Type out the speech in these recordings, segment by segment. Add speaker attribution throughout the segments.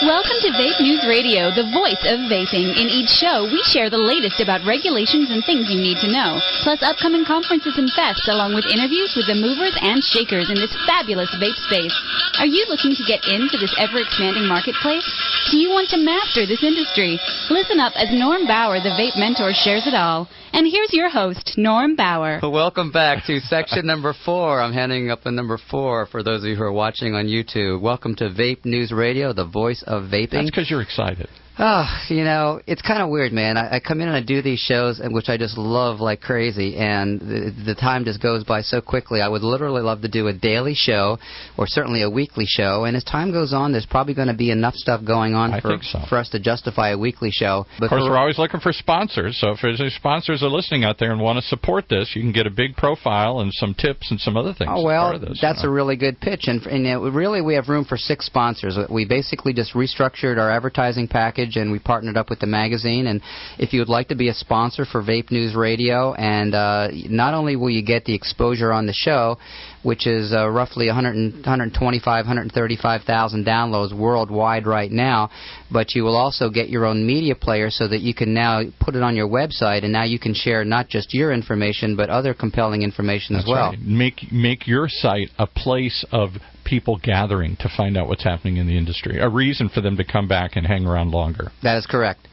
Speaker 1: Welcome to Vape News Radio, the voice of vaping. In each show, we share the latest about regulations and things you need to know, plus upcoming conferences and fests, along with interviews with the movers and shakers in this fabulous vape space. Are you looking to get into this ever-expanding marketplace? Do you want to master this industry? Listen up as Norm Bauer, the Vape Mentor, shares it all. And here's your host, Norm Bauer.
Speaker 2: Welcome back to section number 4. I'm handing up the number 4 for those of you who are watching on YouTube. Welcome to Vape News Radio, the voice of vaping.
Speaker 3: That's because you're excited.
Speaker 2: Oh, you know, it's kind of weird, man. I come in and I do these shows, which I just love like crazy, and the time just goes by so quickly. I would literally love to do a daily show, or certainly a weekly show, and as time goes on, there's probably going to be enough stuff going on for us to justify a weekly show. But
Speaker 3: of course, we're always looking for sponsors, so if there's any sponsors are listening out there and want to support this, you can get a big profile and some tips and some other things.
Speaker 2: Oh, well,
Speaker 3: as part of this,
Speaker 2: that's a really good pitch, and really we have room for 6 sponsors. We basically just restructured our advertising package, and we partnered up with the magazine. And if you would like to be a sponsor for Vape News Radio, and not only will you get the exposure on the show, which is roughly 125,000 downloads worldwide right now, but you will also get your own media player so that you can now put it on your website, and now you can share not just your information, but other compelling information as well.
Speaker 3: Right. Make your site a place of people gathering to find out what's happening in the industry, a reason for them to come back and hang around longer.
Speaker 2: That is correct.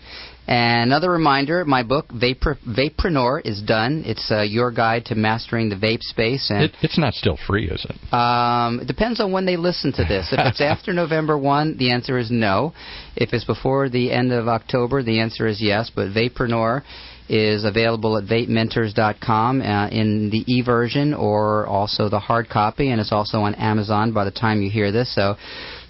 Speaker 2: And another reminder, my book, Vapepreneur, is done. It's your guide to mastering the vape space. And
Speaker 3: it's not still free, is it?
Speaker 2: It depends on when they listen to this. If it's after November 1, the answer is no. If it's before the end of October, the answer is yes. But Vapepreneur is available at VapeMentors.com in the e-version or also the hard copy, and it's also on Amazon by the time you hear this. So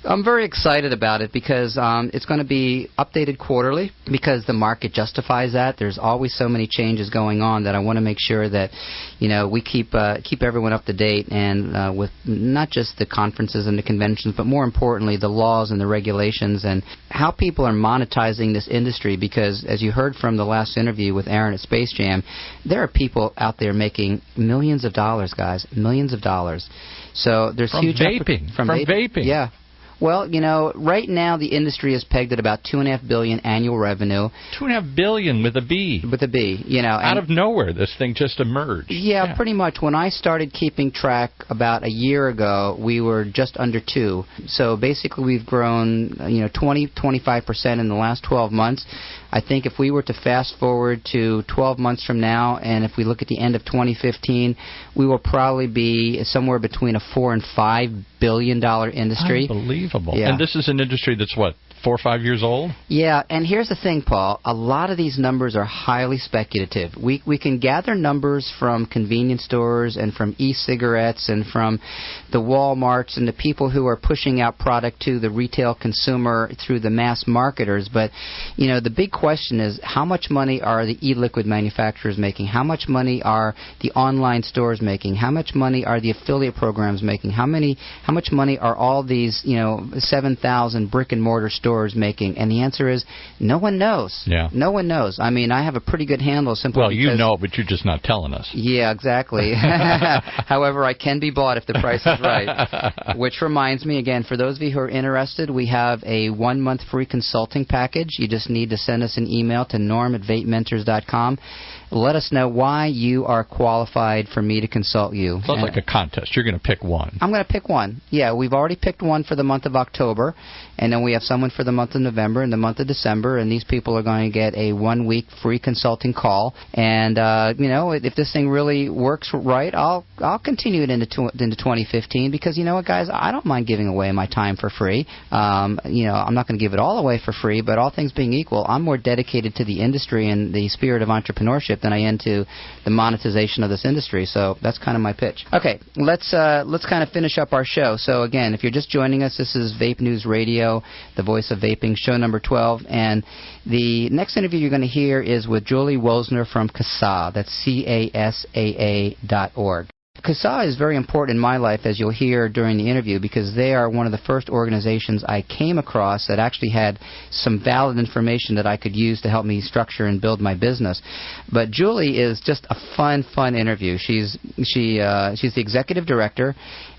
Speaker 2: I'm very excited about it because it's going to be updated quarterly because the market justifies that. There's always so many changes going on that I want to make sure that, you know, we keep everyone up to date and with not just the conferences and the conventions, but more importantly the laws and the regulations and how people are monetizing this industry. Because as you heard from the last interview with Aaron at Space Jam, there are people out there making millions of dollars, guys, millions of dollars. So there's
Speaker 3: from
Speaker 2: huge
Speaker 3: vaping. From vaping.
Speaker 2: Yeah. Well, you know, right now the industry is pegged at about $2.5 billion annual revenue.
Speaker 3: $2.5 billion with a B.
Speaker 2: With a B, you know.
Speaker 3: Out of nowhere, this thing just emerged.
Speaker 2: Yeah, pretty much. When I started keeping track about a year ago, we were just under 2. So basically, we've grown, 25% in the last 12 months. I think if we were to fast forward to 12 months from now, and if we look at the end of 2015, we will probably be somewhere between a $4 and $5 billion industry.
Speaker 3: Unbelievable.
Speaker 2: Yeah.
Speaker 3: And this is an industry that's, what, 4 or 5 years old?
Speaker 2: Yeah, and here's the thing, Paul. A lot of these numbers are highly speculative. We can gather numbers from convenience stores and from e-cigarettes and from the Walmarts and the people who are pushing out product to the retail consumer through the mass marketers. But, you know, the big question is how much money are the e-liquid manufacturers making? How much money are the online stores making? How much money are the affiliate programs making? How much money are all these, 7,000 brick-and-mortar stores making? And the answer is no one knows.
Speaker 3: Yeah.
Speaker 2: No one knows. I mean, I have a pretty good handle simply because...
Speaker 3: Well, you know, but you're just not telling us.
Speaker 2: Yeah, exactly. However, I can be bought if the price is right. Which reminds me, again, for those of you who are interested, we have a 1-month free consulting package. You just need to send us an email to norm@vapementors.com. Let us know why you are qualified for me to consult you.
Speaker 3: Sounds like a contest. You're going to pick one.
Speaker 2: I'm going to pick one. Yeah, we've already picked one for the month of October, and then we have someone for the month of November and the month of December, and these people are going to get a 1-week free consulting call. And, if this thing really works right, I'll continue it into 2015 because, you know what, guys, I don't mind giving away my time for free. I'm not going to give it all away for free, but all things being equal, I'm more dedicated to the industry and the spirit of entrepreneurship than I am to the monetization of this industry. So that's kind of my pitch. Okay, let's kind of finish up our show. So again, if you're just joining us, this is Vape News Radio, the voice of vaping, show number 12. And the next interview you're going to hear is with Julie Wosner from CASAA. That's CASAA.org. CASA is very important in my life, as you'll hear during the interview, because they are one of the first organizations I came across that actually had some valid information that I could use to help me structure and build my business. But Julie is just a fun interview. She's the executive director,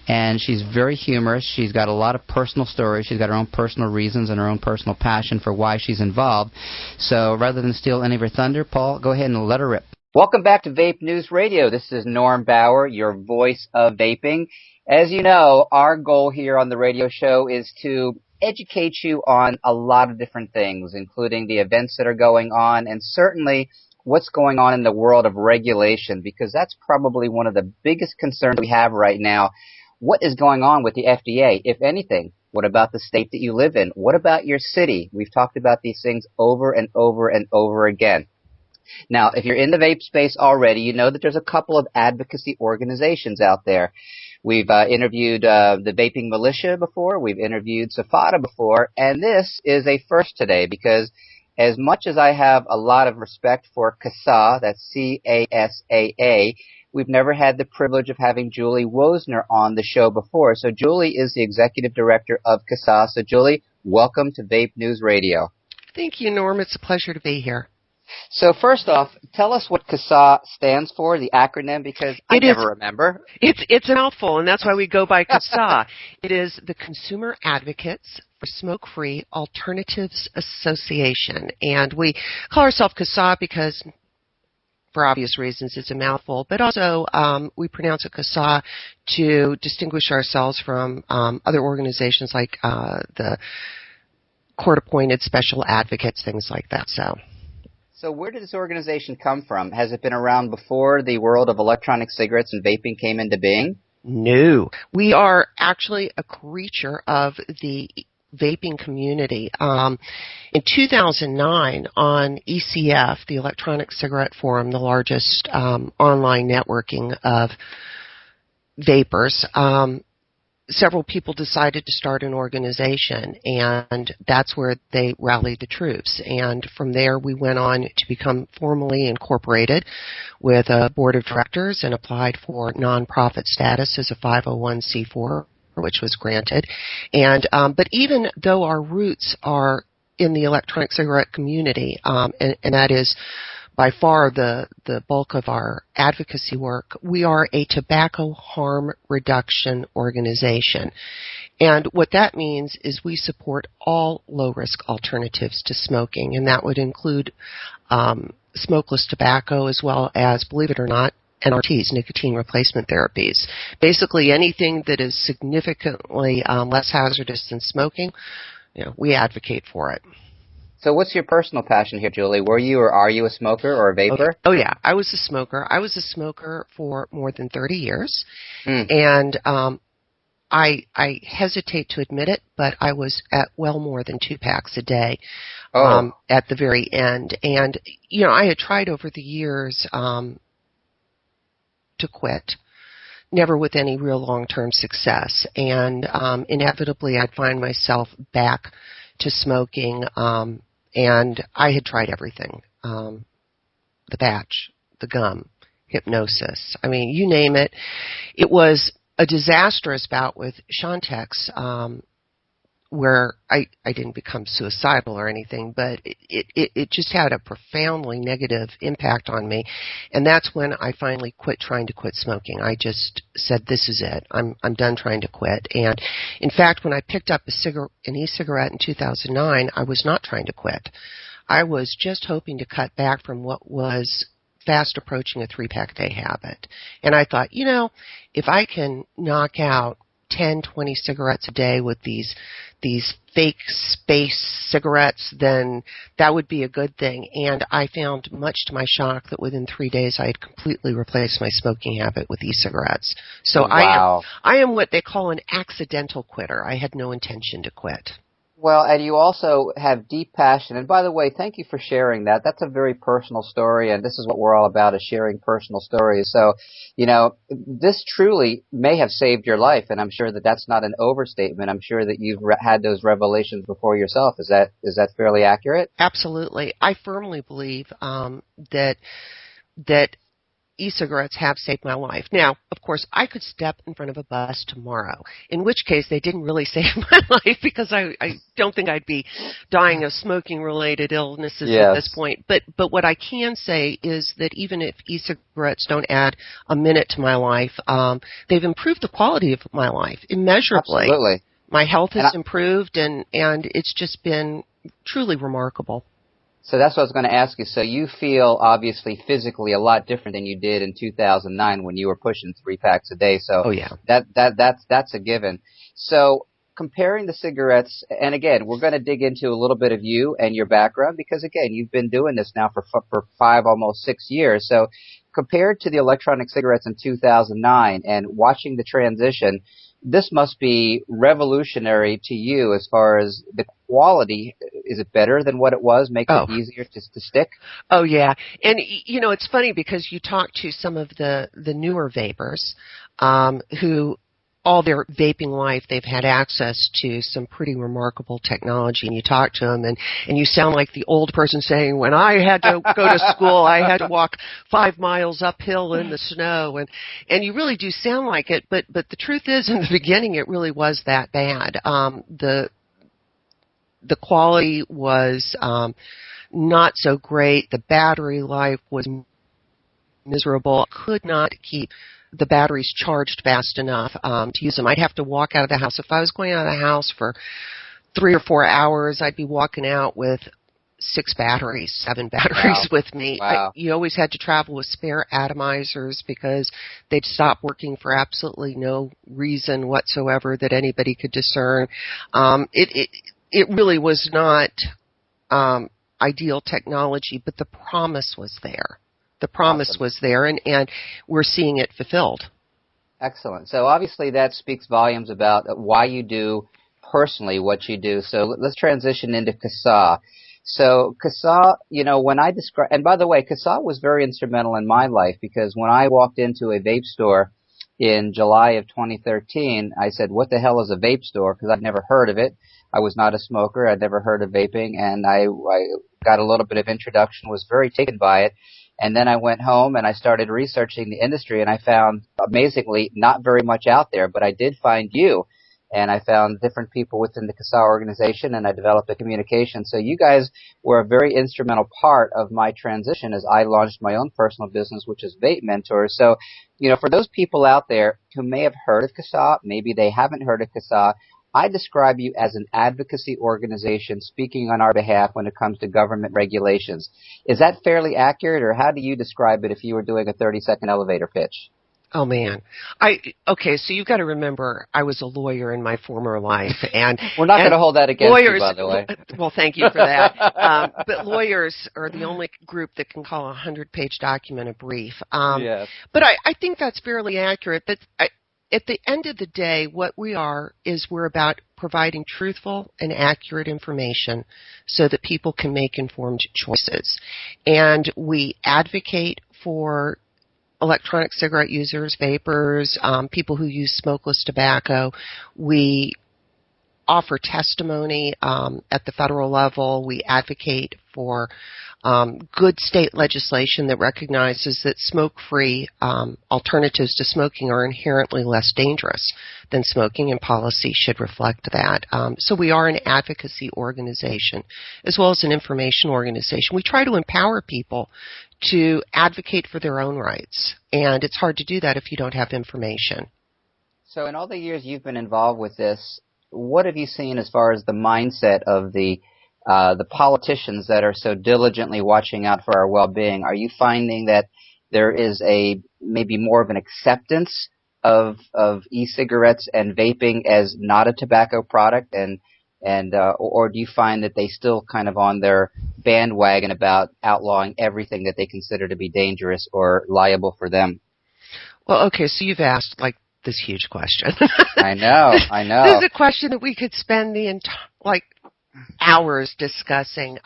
Speaker 2: and she's very humorous. She's got a lot of personal stories. She's got her own personal reasons and her own personal passion for why she's involved. So rather than steal any of her thunder, Paul, go ahead and let her rip. Welcome back to Vape News Radio. This is Norm Bauer, your voice of vaping. As you know, our goal here on the radio show is to educate you on a lot of different things, including the events that are going on and certainly what's going on in the world of regulation, because that's probably one of the biggest concerns we have right now. What is going on with the FDA, if anything? What about the state that you live in? What about your city? We've talked about these things over and over and over again. Now, if you're in the vape space already, you know that there's a couple of advocacy organizations out there. We've interviewed the Vaping Militia before. We've interviewed SAFADA before. And this is a first today because as much as I have a lot of respect for CASA, that's C-A-S-A-A, we've never had the privilege of having Julie Wozner on the show before. So Julie is the executive director of CASA. So Julie, welcome to Vape News Radio.
Speaker 4: Thank you, Norm. It's a pleasure to be here.
Speaker 2: So first off, tell us what CASA stands for, the acronym, because I never remember.
Speaker 4: It's a mouthful, and that's why we go by CASA. It is the Consumer Advocates for Smoke-Free Alternatives Association. And we call ourselves CASA because, for obvious reasons, it's a mouthful, but also we pronounce it CASA to distinguish ourselves from other organizations like the court-appointed special advocates, things like that.
Speaker 2: So where did this organization come from? Has it been around before the world of electronic cigarettes and vaping came into being?
Speaker 4: No. We are actually a creature of the vaping community. In 2009, on ECF, the Electronic Cigarette Forum, the largest online networking of vapors, several people decided to start an organization, and that's where they rallied the troops. And from there, we went on to become formally incorporated with a board of directors and applied for nonprofit status as a 501c4, which was granted. And but even though our roots are in the electronic cigarette community, and that is by far the bulk of our advocacy work, we are a tobacco harm reduction organization. And what that means is we support all low-risk alternatives to smoking, and that would include smokeless tobacco as well as, believe it or not, NRTs, nicotine replacement therapies. Basically anything that is significantly less hazardous than smoking, we advocate for it.
Speaker 2: So what's your personal passion here, Julie? Were you or are you a smoker or a vapor?
Speaker 4: Oh, yeah. I was a smoker. I was a smoker for more than 30 years. And I hesitate to admit it, but I was at well more than 2 packs a day at the very end. And, I had tried over the years to quit, never with any real long-term success. And inevitably I'd find myself back to smoking, and I had tried everything, the patch, the gum, hypnosis. I mean, you name it. It was a disastrous bout with Shontex, where I didn't become suicidal or anything, but it just had a profoundly negative impact on me. And that's when I finally quit trying to quit smoking. I just said, this is it. I'm done trying to quit. And in fact, when I picked up an e-cigarette in 2009, I was not trying to quit. I was just hoping to cut back from what was fast approaching a 3-pack day habit. And I thought, if I can knock out 10, 20 cigarettes a day with these fake space cigarettes, then that would be a good thing. And I found, much to my shock, that within 3 days I had completely replaced my smoking habit with e-cigarettes. So
Speaker 2: wow.
Speaker 4: I am what they call an accidental quitter. I had no intention to quit.
Speaker 2: Well, and you also have deep passion. And by the way, thank you for sharing that. That's a very personal story, and this is what we're all about, is sharing personal stories. So, this truly may have saved your life, and I'm sure that that's not an overstatement. I'm sure that you've had those revelations before yourself. Is that fairly accurate?
Speaker 4: Absolutely. I firmly believe that e-cigarettes have saved my life. Now, of course, I could step in front of a bus tomorrow, in which case they didn't really save my life because I don't think I'd be dying of smoking-related illnesses at this point. But what I can say is that even if e-cigarettes don't add a minute to my life, they've improved the quality of my life immeasurably.
Speaker 2: Absolutely.
Speaker 4: My health has improved, and it's just been truly remarkable.
Speaker 2: So that's what I was going to ask you. So you feel obviously physically a lot different than you did in 2009 when you were pushing 3 packs a day. So that's a given. So comparing the cigarettes, and again, we're going to dig into a little bit of you and your background because again, you've been doing this now for 5, almost 6 years. So compared to the electronic cigarettes in 2009 and watching the transition, this must be revolutionary to you as far as the quality. Is it better than what it was? Make it easier to stick?
Speaker 4: Oh, yeah. And, it's funny because you talk to some of the newer vapors who all their vaping life, they've had access to some pretty remarkable technology. And you talk to them, and you sound like the old person saying, when I had to go to school, I had to walk 5 miles uphill in the snow. And you really do sound like it. But the truth is, in the beginning, it really was that bad. The quality was not so great. The battery life was miserable. Could not keep the batteries charged fast enough to use them. I'd have to walk out of the house. If I was going out of the house for 3 or 4 hours, I'd be walking out with 6 batteries, 7 batteries with me.
Speaker 2: Wow.
Speaker 4: You always had to travel with spare atomizers because they'd stop working for absolutely no reason whatsoever that anybody could discern. It really was not ideal technology, but the promise was there. The promise was there, and we're seeing it fulfilled.
Speaker 2: Excellent. So obviously that speaks volumes about why you do personally what you do. So let's transition into CASA. So CASA, when I describe, and by the way, CASA was very instrumental in my life because when I walked into a vape store in July of 2013, I said, what the hell is a vape store? Because I'd never heard of it. I was not a smoker. I'd never heard of vaping, and I got a little bit of introduction, was very taken by it. And then I went home and I started researching the industry, and I found, amazingly, not very much out there, but I did find you. And I found different people within the CASA organization, and I developed a communication. So you guys were a very instrumental part of my transition as I launched my own personal business, which is VapeMentors. So, for those people out there who may have heard of CASA, maybe they haven't heard of CASA, I describe you as an advocacy organization speaking on our behalf when it comes to government regulations. Is that fairly accurate, or how do you describe it if you were doing a 30-second elevator pitch?
Speaker 4: Oh, man. Okay, so you've got to remember I was a lawyer in my former life. And
Speaker 2: we're not going to hold that against you, by the way.
Speaker 4: Well, thank you for that. But lawyers are the only group that can call a 100-page document a brief.
Speaker 2: Yes.
Speaker 4: But I think that's fairly accurate. But at the end of the day, what we're about providing truthful and accurate information so that people can make informed choices. And we advocate for electronic cigarette users, vapors, people who use smokeless tobacco. We offer testimony at the federal level. We advocate for good state legislation that recognizes that smoke-free alternatives to smoking are inherently less dangerous than smoking, and policy should reflect that. So we are an advocacy organization as well as an information organization. We try to empower people to advocate for their own rights, and it's hard to do that if you don't have information.
Speaker 2: So in all the years you've been involved with this, what have you seen as far as the mindset of the politicians that are so diligently watching out for our well-being? Are you finding that there is maybe more of an acceptance of e-cigarettes and vaping as not a tobacco product, or do you find that they still kind of on their bandwagon about outlawing everything that they consider to be dangerous or liable for them?
Speaker 4: Well, okay, so you've asked this huge question.
Speaker 2: I know.
Speaker 4: This is a question that we could spend the hours discussing.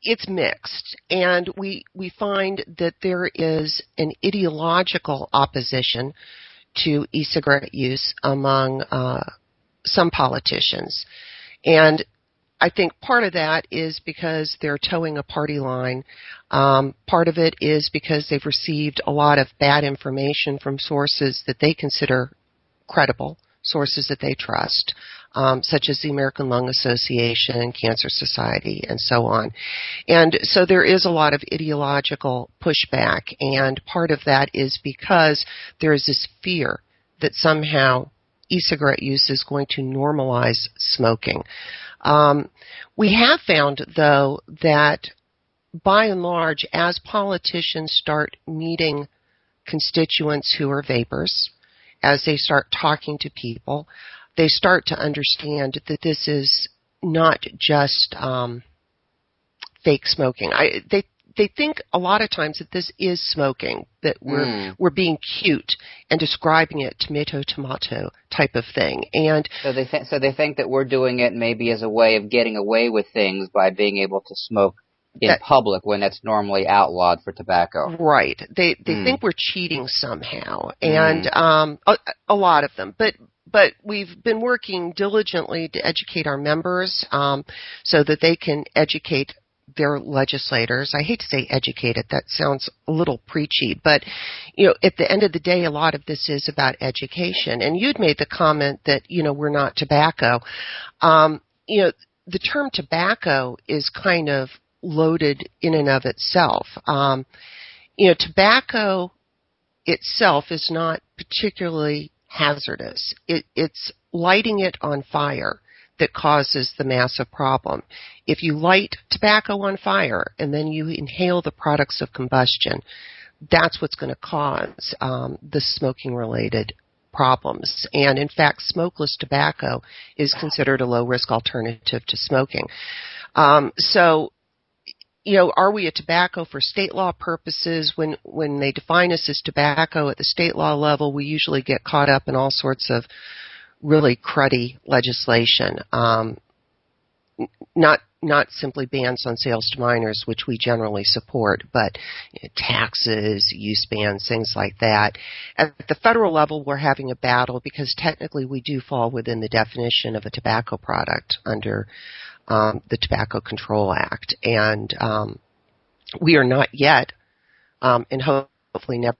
Speaker 4: It's mixed, and we find that there is an ideological opposition to e-cigarette use among some politicians. And I think part of that is because they're towing a party line. Part of it is because they've received a lot of bad information from sources that they consider credible, sources that they trust, such as the American Lung Association, Cancer Society, and so on. And so there is a lot of ideological pushback, and part of that is because there is this fear that somehow e-cigarette use is going to normalize smoking. We have found, though, that by and large, as politicians start meeting constituents who are vapers, as they start talking to people, they start to understand that this is not just fake smoking. They think a lot of times that this is smoking, that we're being cute and describing it tomato type of thing. And
Speaker 2: so they think that we're doing it maybe as a way of getting away with things by being able to smoke in public when that's normally outlawed for tobacco.
Speaker 4: Right. They think we're cheating somehow, and a lot of them. But we've been working diligently to educate our members so that they can educate their legislators. I hate to say educated. That sounds a little preachy. But, at the end of the day, a lot of this is about education. And you'd made the comment that, we're not tobacco. The term tobacco is kind of loaded in and of itself. Tobacco itself is not particularly hazardous. It's lighting it on fire that causes the massive problem. If you light tobacco on fire and then you inhale the products of combustion, that's what's going to cause the smoking-related problems. And in fact, smokeless tobacco is considered a low-risk alternative to smoking. Are we a tobacco for state law purposes? When they define us as tobacco at the state law level, we usually get caught up in all sorts of really cruddy legislation. Not simply bans on sales to minors, which we generally support, but taxes, use bans, things like that. At the federal level, we're having a battle because technically we do fall within the definition of a tobacco product under the Tobacco Control Act. And we are not yet, and hopefully never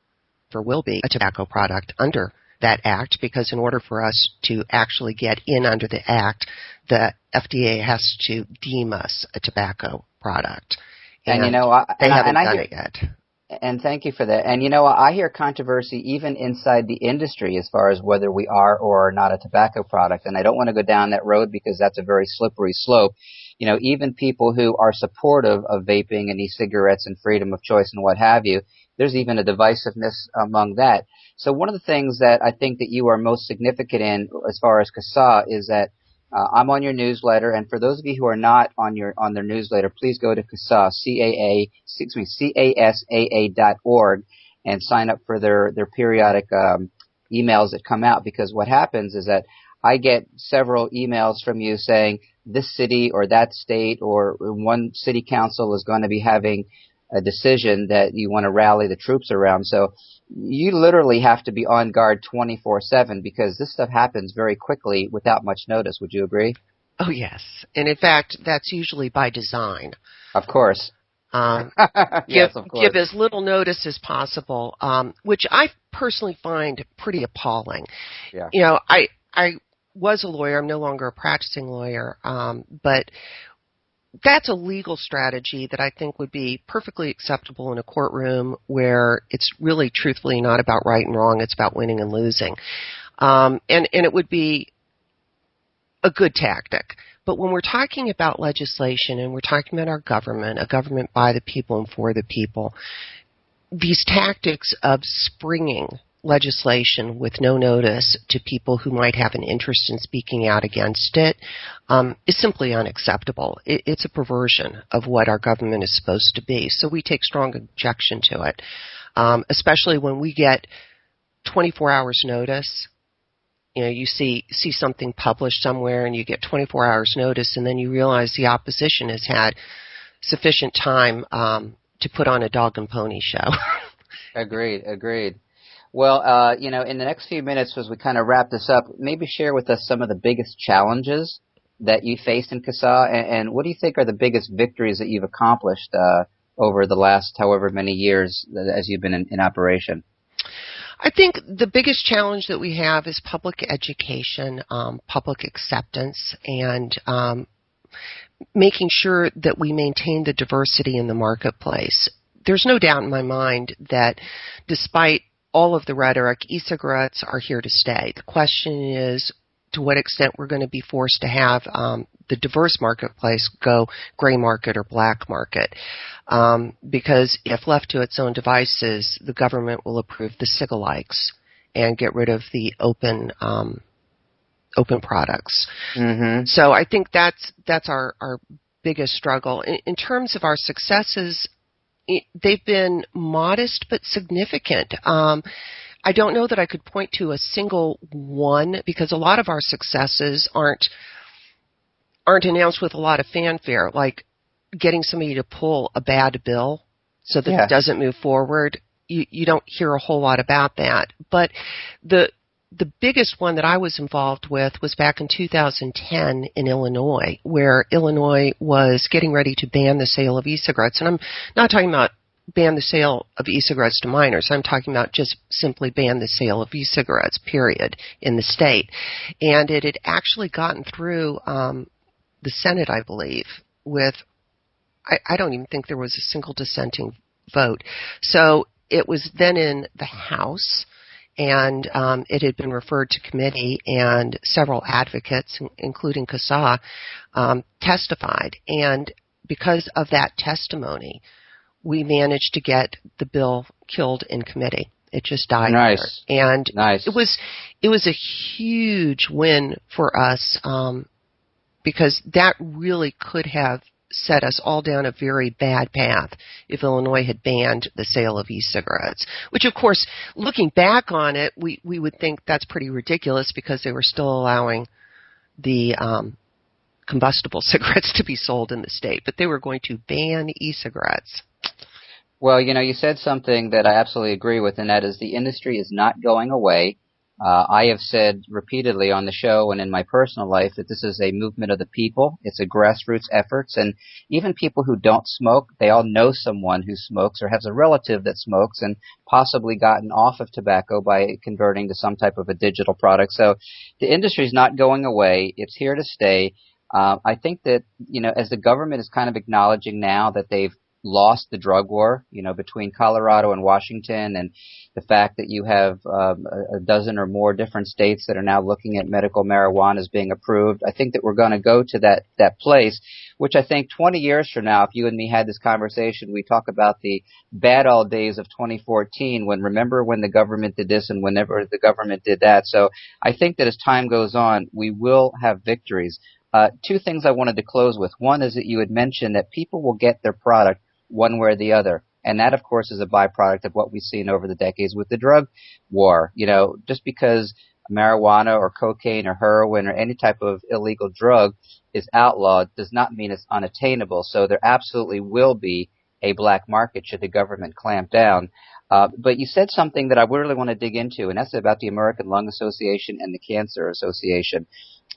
Speaker 4: will be, a tobacco product under that act, because in order for us to actually get in under the act, the FDA has to deem us a tobacco product. And they haven't done it yet.
Speaker 2: And thank you for that. And I hear controversy even inside the industry as far as whether we are or are not a tobacco product. And I don't want to go down that road because that's a very slippery slope. Even people who are supportive of vaping and e-cigarettes and freedom of choice and what have you, there's even a divisiveness among that. So one of the things that I think that you are most significant in as far as CASA is that I'm on your newsletter, and for those of you who are not on their newsletter, please go to CASA, CASAA.org, and sign up for their periodic emails that come out, because what happens is that I get several emails from you saying this city or that state or one city council is going to be having a decision that you want to rally the troops around. So you literally have to be on guard 24/7 because this stuff happens very quickly without much notice. Would you agree?
Speaker 4: Oh, yes. And in fact, that's usually by design.
Speaker 2: Of course. Yes, of course.
Speaker 4: Give as little notice as possible, which I personally find pretty appalling.
Speaker 2: Yeah.
Speaker 4: I was a lawyer. I'm no longer a practicing lawyer, but that's a legal strategy that I think would be perfectly acceptable in a courtroom where it's really truthfully not about right and wrong, it's about winning and losing. And it would be a good tactic. But when we're talking about legislation and we're talking about our government, a government by the people and for the people, these tactics of springing legislation with no notice to people who might have an interest in speaking out against it is simply unacceptable. It's a perversion of what our government is supposed to be. So we take strong objection to it, especially when we get 24 hours notice. You see something published somewhere and you get 24 hours notice, and then you realize the opposition has had sufficient time to put on a dog and pony show.
Speaker 2: Agreed. Well, in the next few minutes as we kind of wrap this up, maybe share with us some of the biggest challenges that you faced in CASA, and what do you think are the biggest victories that you've accomplished over the last however many years as you've been in operation?
Speaker 4: I think the biggest challenge that we have is public education, public acceptance, and making sure that we maintain the diversity in the marketplace. There's no doubt in my mind that despite all of the rhetoric, e-cigarettes are here to stay. The question is to what extent we're going to be forced to have the diverse marketplace go gray market or black market. Because if left to its own devices, the government will approve the cigalikes and get rid of the open products. Mm-hmm. So I think that's our biggest struggle. In terms of our successes, they've been modest but significant. I don't know that I could point to a single one because a lot of our successes aren't announced with a lot of fanfare, like getting somebody to pull a bad bill so that it doesn't move forward. You don't hear a whole lot about that. But the biggest one that I was involved with was back in 2010 in Illinois, where Illinois was getting ready to ban the sale of e-cigarettes. And I'm not talking about ban the sale of e-cigarettes to minors. I'm talking about just simply ban the sale of e-cigarettes, period, in the state. And it had actually gotten through the Senate, I believe, with, I don't even think there was a single dissenting vote. So it was then in the House, and it had been referred to committee, and several advocates, including CASA, testified. And because of that testimony, we managed to get the bill killed in committee. It just died.
Speaker 2: Nice.
Speaker 4: There. And
Speaker 2: nice.
Speaker 4: It was a huge win for us because that really could have set us all down a very bad path if Illinois had banned the sale of e-cigarettes, which, of course, looking back on it, we would think that's pretty ridiculous because they were still allowing the combustible cigarettes to be sold in the state, but they were going to ban e-cigarettes.
Speaker 2: Well, you said something that I absolutely agree with, and that is the industry is not going away. I have said repeatedly on the show and in my personal life that this is a movement of the people. It's a grassroots effort, and even people who don't smoke, they all know someone who smokes or has a relative that smokes and possibly gotten off of tobacco by converting to some type of a digital product. So the industry is not going away. It's here to stay. I think that, as the government is kind of acknowledging now that they've lost the drug war, between Colorado and Washington, and the fact that you have a dozen or more different states that are now looking at medical marijuana as being approved. I think that we're going to go to that place, which I think 20 years from now, if you and me had this conversation, we talk about the bad old days of 2014, remember when the government did this and whenever the government did that. So I think that as time goes on, we will have victories. Two things I wanted to close with. One is that you had mentioned that people will get their product one way or the other. And that, of course, is a byproduct of what we've seen over the decades with the drug war. Just because marijuana or cocaine or heroin or any type of illegal drug is outlawed does not mean it's unattainable. So there absolutely will be a black market should the government clamp down. But you said something that I really want to dig into, and that's about the American Lung Association and the Cancer Association.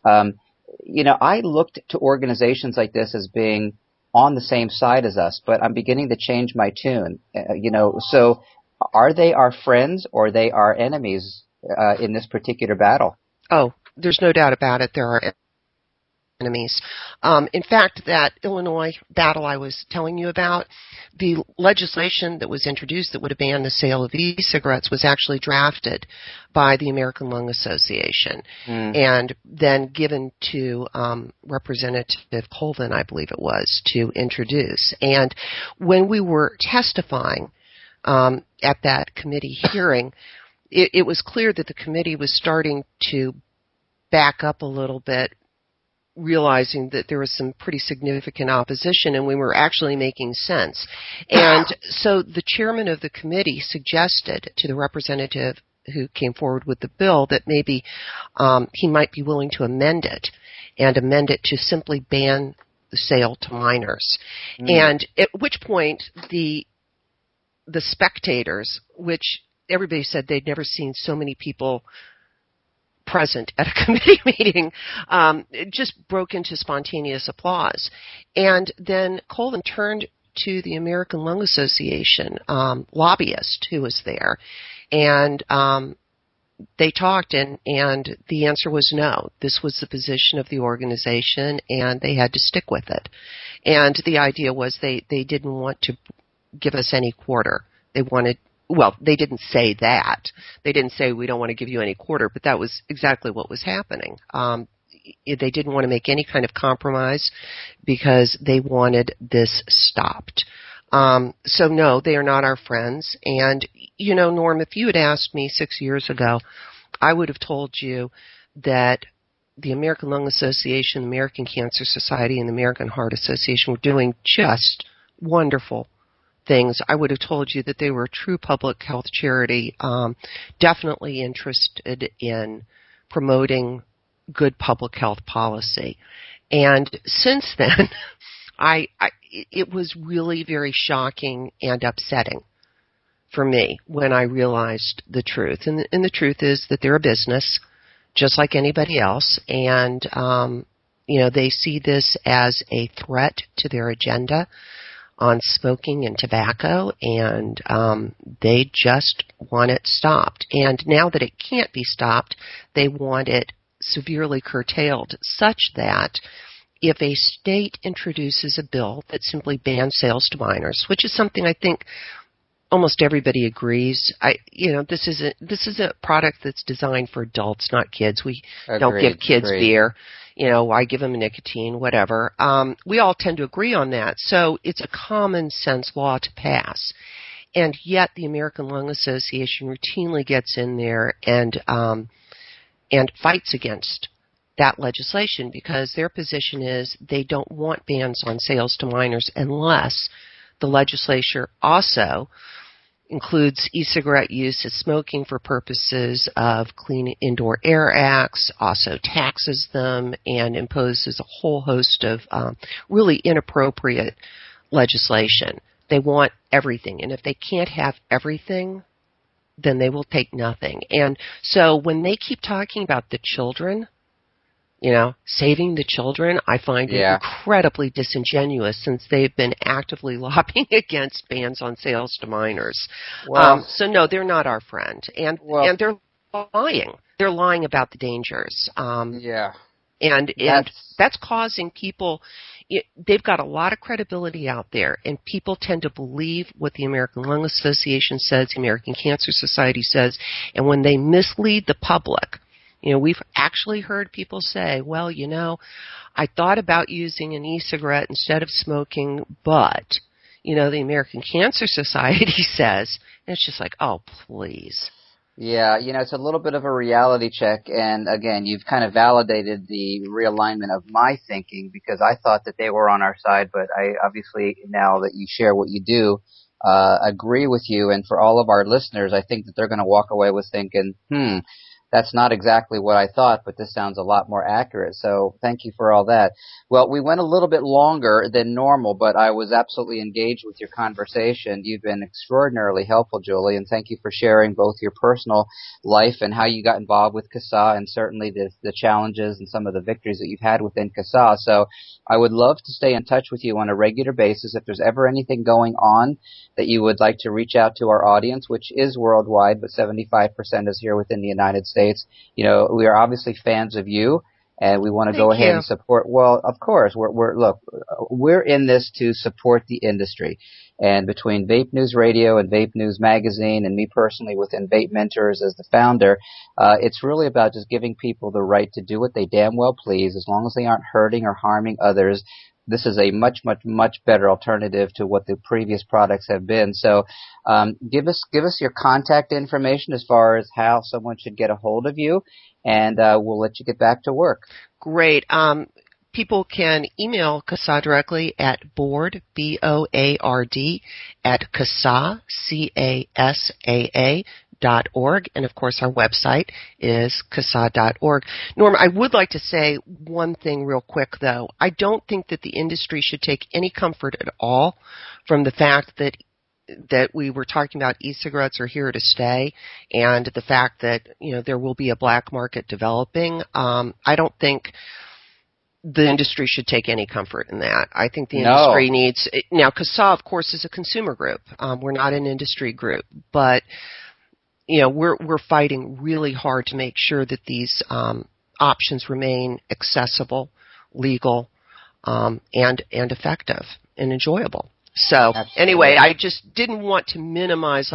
Speaker 2: I looked to organizations like this as being on the same side as us, but I'm beginning to change my tune. So are they our friends or are they our enemies in this particular battle?
Speaker 4: Oh, there's no doubt about it. There are enemies. In fact, that Illinois battle I was telling you about, the legislation that was introduced that would have banned the sale of e-cigarettes was actually drafted by the American Lung Association and then given to Representative Colvin, I believe it was, to introduce. And when we were testifying at that committee hearing, it was clear that the committee was starting to back up a little bit, realizing that there was some pretty significant opposition and we were actually making sense. And so the chairman of the committee suggested to the representative who came forward with the bill that maybe he might be willing to amend it to simply ban the sale to minors. And at which point the spectators, which everybody said they'd never seen so many people present at a committee meeting, it just broke into spontaneous applause. And then Colvin turned to the American Lung Association lobbyist who was there, and they talked, and the answer was no. This was the position of the organization, and they had to stick with it. And the idea was they didn't want to give us any quarter. They wanted, well, they didn't say that. They didn't say we don't want to give you any quarter, but that was exactly what was happening. They didn't want to make any kind of compromise because they wanted this stopped. So no, they are not our friends. And, you know, Norm, if you had asked me 6 years ago, I would have told you that the American Lung Association, the American Cancer Society, and the American Heart Association were doing just wonderful things. I would have told you that they were a true public health charity, definitely interested in promoting good public health policy. And since then, it was really very shocking and upsetting for me when I realized the truth. And the truth is that they're a business, just like anybody else, and you know, they see this as a threat to their agenda on smoking and tobacco, and they just want it stopped. And now that it can't be stopped, they want it severely curtailed, such that if a state introduces a bill that simply bans sales to minors, which is something I think almost everybody agrees, this is a product that's designed for adults, not kids. We don't give kids beer. You know, why give them nicotine, whatever. We all tend to agree on that. So it's a common sense law to pass. And yet the American Lung Association routinely gets in there and fights against that legislation because their position is they don't want bans on sales to minors unless the legislature also includes e-cigarette use as smoking for purposes of Clean Indoor Air Acts, also taxes them, and imposes a whole host of really inappropriate legislation. They want everything, and if they can't have everything, then they will take nothing. And so when they keep talking about the children, you know, saving the children, I find it incredibly disingenuous since they've been actively lobbying against bans on sales to minors.
Speaker 2: Well,
Speaker 4: so no, they're not our friend. And they're lying. They're lying about the dangers. And that's causing people, they've got a lot of credibility out there, and people tend to believe what the American Lung Association says, the American Cancer Society says, and when they mislead the public, you know, we've actually heard people say, well, you know, I thought about using an e-cigarette instead of smoking, but, you know, the American Cancer Society says, and it's just like, oh, please.
Speaker 2: Yeah, you know, it's a little bit of a reality check, and again, you've kind of validated the realignment of my thinking because I thought that they were on our side, but I obviously, now that you share what you do, agree with you, and for all of our listeners, I think that they're going to walk away with thinking, that's not exactly what I thought, but this sounds a lot more accurate. So thank you for all that. Well, we went a little bit longer than normal, but I was absolutely engaged with your conversation. You've been extraordinarily helpful, Julie, and thank you for sharing both your personal life and how you got involved with CASA and certainly the challenges and some of the victories that you've had within CASA. So I would love to stay in touch with you on a regular basis. If there's ever anything going on that you would like to reach out to our audience, which is worldwide, but 75% is here within the United States. You know, we are obviously fans of you, and we want to go ahead and support. Well, of course, we're in this to support the industry. And between Vape News Radio and Vape News Magazine and me personally within VapeMentors as the founder, it's really about just giving people the right to do what they damn well please, as long as they aren't hurting or harming others. This is a much, much, much better alternative to what the previous products have been. So give us your contact information as far as how someone should get a hold of you, and we'll let you get back to work.
Speaker 4: Great. People can email CASA directly at board, B-O-A-R-D, at CASA, C-A-S-A-A, .org, and of course our website is CASA.org. Norm, I would like to say one thing real quick though. I don't think that the industry should take any comfort at all from the fact that that we were talking about e-cigarettes are here to stay, and the fact that there will be a black market developing, I don't think the industry should take any comfort in that. I think the industry needs now. CASA, of course, is a consumer group. We're not an industry group, but we're fighting really hard to make sure that these options remain accessible, legal, and effective and enjoyable. So anyway, I just didn't want to minimize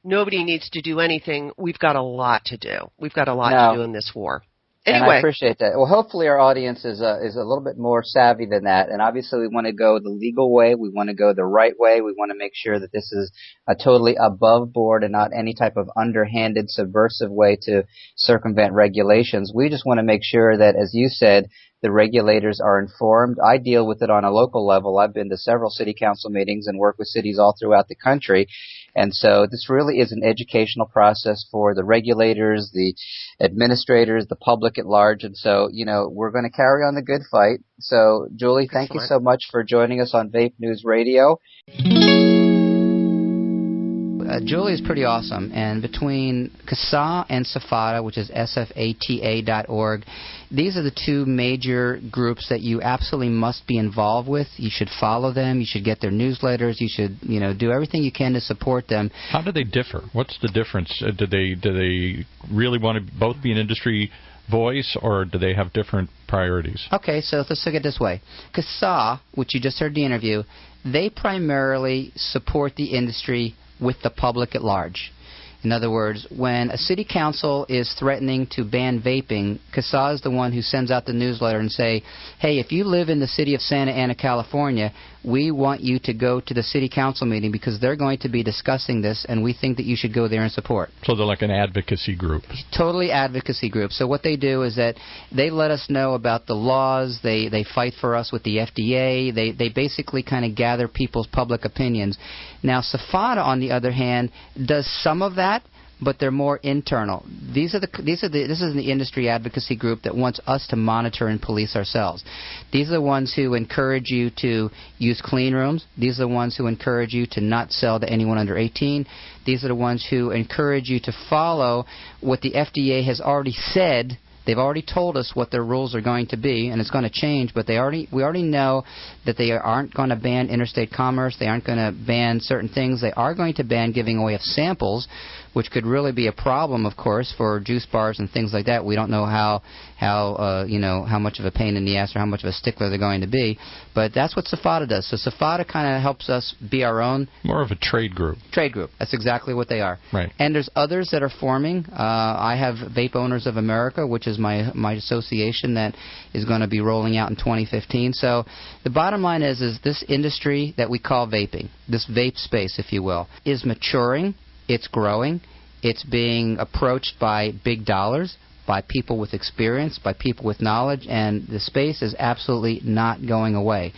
Speaker 4: nobody needs to do anything. We've got a lot to do. We've got a lot to do in this war. Anyway.
Speaker 2: And I appreciate that. Well, hopefully our audience is a little bit more savvy than that. And obviously we want to go the legal way. We want to go the right way. We want to make sure that this is a totally above board and not any type of underhanded, subversive way to circumvent regulations. We just want to make sure that, as you said, the regulators are informed. I deal with it on a local level. I've been to several city council meetings and work with cities all throughout the country. And so this really is an educational process for the regulators, the administrators, the public at large. And so, we're going to carry on the good fight. So, Julie, thank you so much for joining us on Vape News Radio. Julie is pretty awesome, and between CASA and SFATA, which is sfata.org, these are the two major groups that you absolutely must be involved with. You should follow them. You should get their newsletters. You should, do everything you can to support them. How
Speaker 3: do they differ? What's the difference? Do they really want to both be an industry voice, or do they have different priorities?
Speaker 2: Okay, so let's look at it this way. CASA, which you just heard the interview, they primarily support the industry with the public at large. In other words, when a city council is threatening to ban vaping, CASA is the one who sends out the newsletter and say, hey, if you live in the city of Santa Ana, California, we want you to go to the city council meeting because they're going to be discussing this, and we think that you should go there and support.
Speaker 3: So they're like an advocacy group.
Speaker 2: Totally advocacy group. So what they do is that they let us know about the laws. They fight for us with the FDA. They basically kind of gather people's public opinions. Now, SFATA, on the other hand, does some of that, but they're more internal. This is the industry advocacy group that wants us to monitor and police ourselves. These are the ones who encourage you to use clean rooms. These are the ones who encourage you to not sell to anyone under 18. These are the ones who encourage you to follow what the FDA has already said. They've already told us what their rules are going to be, and it's going to change, but we already know that they aren't going to ban interstate commerce. They aren't going to ban certain things. They are going to ban giving away of samples, which could really be a problem, of course, for juice bars and things like that. We don't know how much of a pain in the ass or how much of a stickler they're going to be, but that's what SFATA does. So SFATA kind of helps us be our own.
Speaker 3: More of a trade group.
Speaker 2: Trade group. That's exactly what they are.
Speaker 3: Right.
Speaker 2: And there's others that are forming. I have Vape Owners of America, which is my association that is going to be rolling out in 2015. So the bottom line is this industry that we call vaping, this vape space, if you will, is maturing. It's growing. It's being approached by big dollars, by people with experience, by people with knowledge, and the space is absolutely not going away.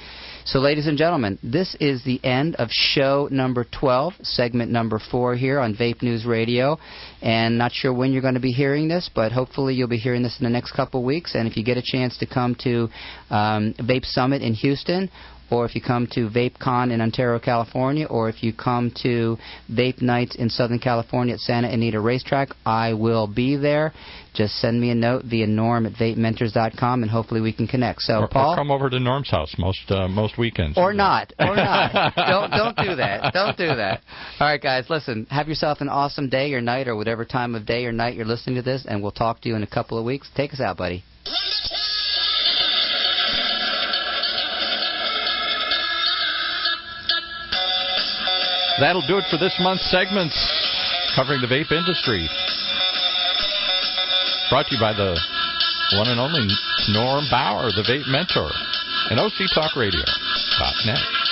Speaker 2: So, ladies and gentlemen, this is the end of show number 12, segment number 4 here on Vape News Radio. And not sure when you're going to be hearing this, but hopefully you'll be hearing this in the next couple of weeks. And if you get a chance to come to Vape Summit in Houston, or if you come to VapeCon in Ontario, California, or if you come to Vape Nights in Southern California at Santa Anita Racetrack, I will be there. Just send me a note via Norm at VapeMentors.com, and hopefully we can connect. So, Paul,
Speaker 3: or come over to Norm's house most weekends.
Speaker 2: Or not. Don't do that. Don't do that. All right, guys, listen. Have yourself an awesome day or night or whatever time of day or night you're listening to this, and we'll talk to you in a couple of weeks. Take us out, buddy.
Speaker 3: That'll do it for this month's segments covering the vape industry. Brought to you by the one and only Norm Bauer, the Vape Mentor, and OCTalkRadio.net.